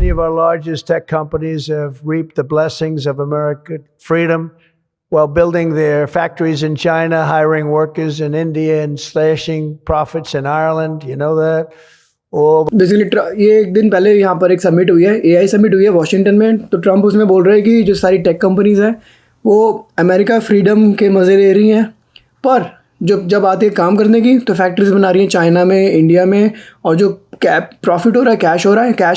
Many of our largest tech companies have reaped the blessings of American freedom while building their factories in China, hiring workers in India, and slashing profits in Ireland. You know that? Basically ये एक दिन पहले यहाँ पर एक summit हुई है, AI summit हुई है वॉशिंगटन में। तो ट्रम्प उसमें बोल रहे हैं कि जो सारी टेक कंपनीज हैं वो अमेरिका फ्रीडम के मज़े ले रही हैं, पर जब आती है काम करने की तो फैक्ट्रीज बना रही हैं चाइना में, इंडिया में, और जो प्रॉफिट हो रहा है, कैश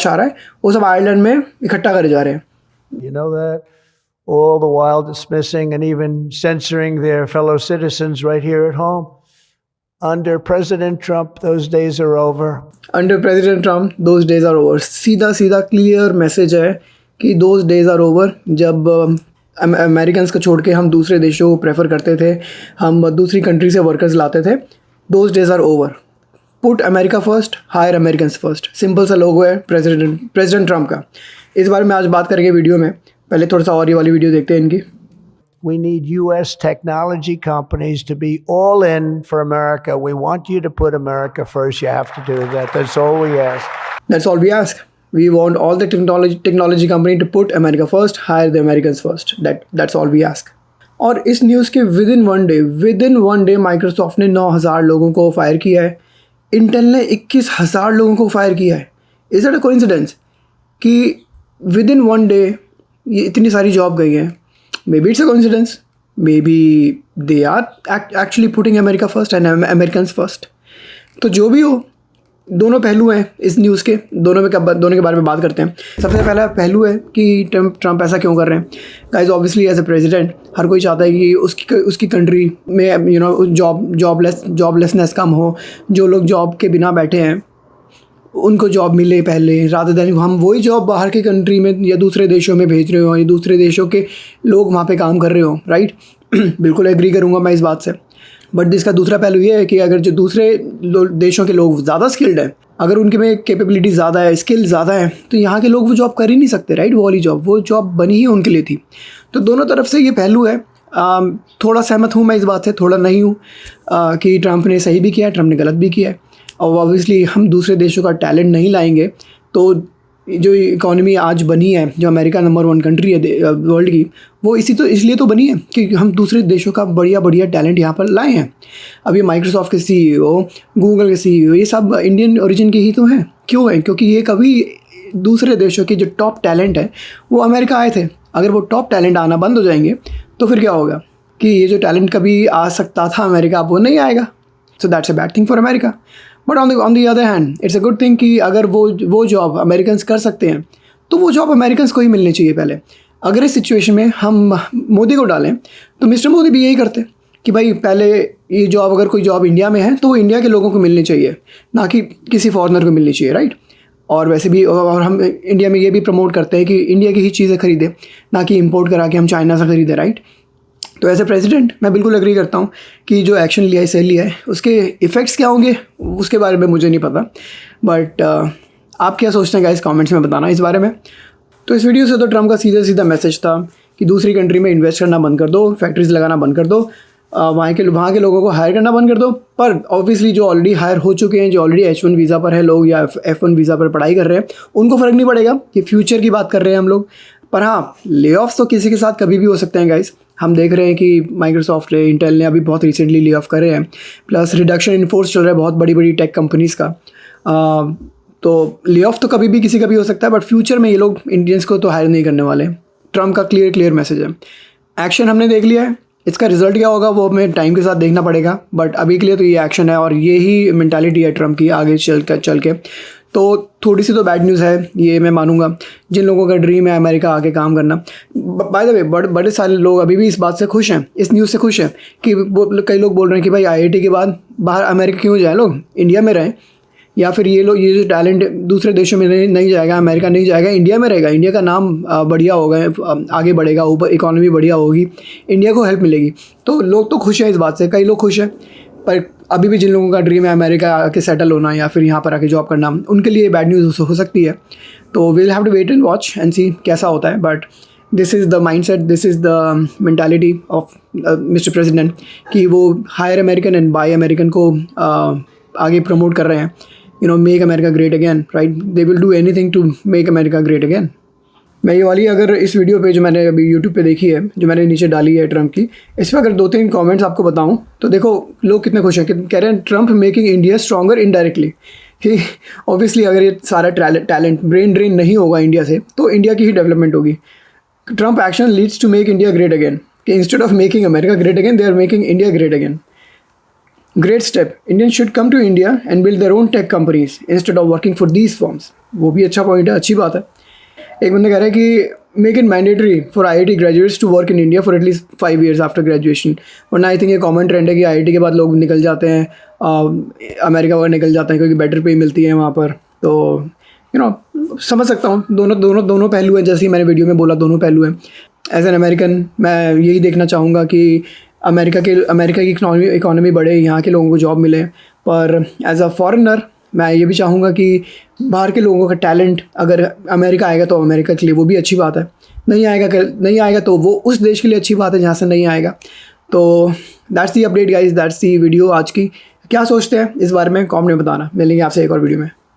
आ रहा है, वो सब आयरलैंड में इकट्ठा करे जा रहे हैं। You know that? All the while dismissing and even censoring their fellow citizens right here at home. Under President Trump, those days are over. Under President Trump, those days are over. सीधा clear message है कि those days are over। जब Americans को छोड़ के हम दूसरे देशों को प्रेफर करते थे, हम दूसरी कंट्री से वर्कर्स लाते थे, those days are over. Put America first, hire Americans first. Simple सा लोगो है प्रेसिडेंट ट्रम्प का। इस बारे में आज बात करेंगे वीडियो में। पहले थोड़ा सा और ये वाली वीडियो देखते हैं इनकी। We need U.S. technology companies to be all in for America. We want you to put America first. You have to do that. That's all we ask. That's all we ask. We want all the technology company to put America first, hire the Americans first. That's all we ask. और इस news के within one day Microsoft ने 9,000 लोगों को fire किया है। Intel ने 21,000 लोगों को फायर किया है। इज इट अ कोइंसिडेंस कि within one day ये इतनी सारी जॉब गई हैं? Maybe it's a coincidence. Maybe they are actually putting America first and Americans first. तो जो भी हो, दोनों पहलू हैं इस न्यूज़ के। दोनों के बारे में बात करते हैं। सबसे पहला पहलू है कि ट्रम्प ऐसा क्यों कर रहे हैं। Guys, obviously as a president हर कोई चाहता है कि उसकी कंट्री में जॉबलेसनेस कम हो। जो लोग जॉब के बिना बैठे हैं उनको जॉब मिले पहले, रादर देन हम वही जॉब बाहर की कंट्री में या दूसरे देशों में भेज रहे हो या दूसरे देशों के लोग वहाँ पे काम कर रहे हो, राइट। बिल्कुल एग्री करूँगा मैं इस बात से। बट इसका दूसरा पहलू ये है कि अगर जो दूसरे देशों के लोग ज़्यादा स्किल्ड हैं, अगर उनके में कैपेबिलिटी ज़्यादा है, स्किल ज़्यादा है, तो यहाँ के लोग वो जॉब कर ही नहीं सकते, राइट। वो जॉब बनी ही उनके लिए थी। तो दोनों तरफ से ये पहलू है। थोड़ा सहमत हूँ मैं इस बात से, थोड़ा नहीं हूँ कि ट्रम्प ने सही भी किया है, ट्रम्प ने गलत भी किया है। और ऑब्वियसली हम दूसरे देशों का टैलेंट नहीं लाएंगे तो जो इकॉनमी आज बनी है, जो अमेरिका नंबर 1 कंट्री है वर्ल्ड की, वो इसलिए तो बनी है कि हम दूसरे देशों का बढ़िया टैलेंट यहाँ पर लाए हैं। अब ये माइक्रोसॉफ्ट के CEO, गूगल के CEO, ये सब इंडियन ओरिजिन के ही तो हैं। क्यों है? क्योंकि ये कभी दूसरे देशों के जो टॉप टैलेंट है वो अमेरिका आए थे। अगर वो टॉप टैलेंट आना बंद हो जाएंगे तो फिर क्या होगा कि ये जो टैलेंट कभी आ सकता था अमेरिका, अब वो नहीं आएगा। So that's a bad thing for America. But on the other hand it's a good thing कि अगर वो जॉब अमेरिकन्स कर सकते हैं तो वो जॉब अमेरिकन्स को ही मिलनी चाहिए पहले। अगर इस सिचुएशन में हम मोदी को डालें तो मिस्टर मोदी भी यही करते कि भाई पहले ये जॉब, अगर कोई जॉब इंडिया में है तो वो इंडिया के लोगों को मिलनी चाहिए, ना कि किसी फॉरेनर को मिलनी चाहिए, राइट। और वैसे भी और हम इंडिया में ये भी प्रमोट करते हैं कि इंडिया की ही चीज़ें खरीदें, ना कि इम्पोर्ट करा के हम चाइना से खरीदें, राइट। तो एज ए प्रेसिडेंट मैं बिल्कुल एग्री करता हूँ कि जो एक्शन लिया है, सही लिया है। उसके इफ़ेक्ट्स क्या होंगे उसके बारे में मुझे नहीं पता, बट आप क्या सोचते हैं गाइस, कमेंट्स में बताना इस बारे में। तो इस वीडियो से तो ट्रम्प का सीधा मैसेज था कि दूसरी कंट्री में इन्वेस्ट करना बंद कर दो, फैक्ट्रीज लगाना बंद कर दो, वहाँ के लोगों को हायर करना बंद कर दो। पर ऑब्वियसली जो ऑलरेडी हायर हो चुके हैं, जो ऑलरेडी H1 वीज़ा पर है लोग या F1 वीज़ा पर पढ़ाई कर रहे हैं, उनको फ़र्क नहीं पड़ेगा कि फ्यूचर की बात कर रहे हैं हम लोग। पर हाँ, ले ऑफ्स तो किसी के साथ कभी भी हो सकते हैं गाइस। हम देख रहे हैं कि माइक्रोसॉफ्ट ने, इंटेल ने अभी बहुत रिसेंटली ले ऑफ करे हैं, प्लस रिडक्शन इन फोर्स चल रहा है बहुत बड़ी टेक कंपनीज़ का। तो ले ऑफ तो कभी भी किसी का भी हो सकता है, बट फ्यूचर में ये लोग इंडियंस को तो हायर नहीं करने वाले। ट्रम्प का क्लियर मैसेज है। एक्शन हमने देख लिया है, इसका रिजल्ट क्या होगा वो हमें टाइम के साथ देखना पड़ेगा, बट अभी के लिए तो ये एक्शन है और ये ही मेंटालिटी है ट्रम्प की आगे चल के। तो थोड़ी सी तो बैड न्यूज़ है, ये मैं मानूंगा। जिन लोगों का ड्रीम है अमेरिका आके काम करना, बाय द वे बड़े सारे लोग अभी भी इस बात से खुश हैं, इस न्यूज़ से खुश हैं कि कई लोग बोल रहे हैं कि भाई IIT के बाद बाहर अमेरिका क्यों जाए, लोग इंडिया में रहें, या फिर ये जो टैलेंट दूसरे देशों में नहीं जाएगा, अमेरिका नहीं जाएगा, इंडिया में रहेगा, इंडिया का नाम बढ़िया होगा, आगे बढ़ेगा, ऊपर इकॉनमी बढ़िया होगी, इंडिया को हेल्प मिलेगी। तो लोग तो खुश हैं इस बात से, कई लोग खुश हैं। पर अभी भी जिन लोगों का ड्रीम है अमेरिका आके सेटल होना या फिर यहाँ पर आके जॉब करना, उनके लिए बैड न्यूज़ हो सकती है। तो we will have to wait and watch and see कैसा होता है। But this is the mindset, this is the mentality of mister president कि वो hire American and buy American को आगे प्रमोट कर रहे हैं। Make America great again, right? They will do anything to make America great again. मैं ये वाली अगर इस वीडियो पे जो मैंने अभी यूट्यूब पे देखी है, जो मैंने नीचे डाली है ट्रम्प की, इस पर अगर 2-3 कमेंट्स आपको बताऊं तो देखो लोग कितने खुश हैं. कह रहे हैं Trump making India stronger indirectly. कि ऑब्वियसली अगर ये सारा टैलेंट ब्रेन ड्रेन नहीं होगा इंडिया से तो इंडिया की ही डेवलपमेंट होगी. Trump action leads to make India great again. कि instead of making America great again, they are making India great again. Great step. Indians should come to India and build their own tech companies instead of working for these firms. वो भी अच्छा point है, अच्छी बात है. एक बंदा कह रहा है कि make it mandatory for IIT graduates to work in India for at least 5 years after graduation. वरना आई थिंक ये कॉमन ट्रेंड है कि IIT के बाद लोग निकल जाते हैं, अमेरिका वगैरह निकल जाते हैं क्योंकि बेटर पे मिलती है वहाँ पर. तो समझ सकता हूँ, दोनों पहलू हैं. जैसे ही मैंने वीडियो में बोला, दोनों पहलू हैं. एज एन अमेरिकन मैं यही देखना चाहूँगा कि अमेरिका की इकोनॉमी बढ़े, यहाँ के लोगों को जॉब मिले. पर एज अ फॉरेनर मैं ये भी चाहूँगा कि बाहर के लोगों का टैलेंट अगर अमेरिका आएगा तो अमेरिका के लिए वो भी अच्छी बात है. नहीं आएगा तो वो उस देश के लिए अच्छी बात है जहाँ से नहीं आएगा. तो that's the update guys, that's the video आज की. क्या सोचते हैं इस बारे में कमेंट में बताना. मिलेंगे आपसे एक और वीडियो में.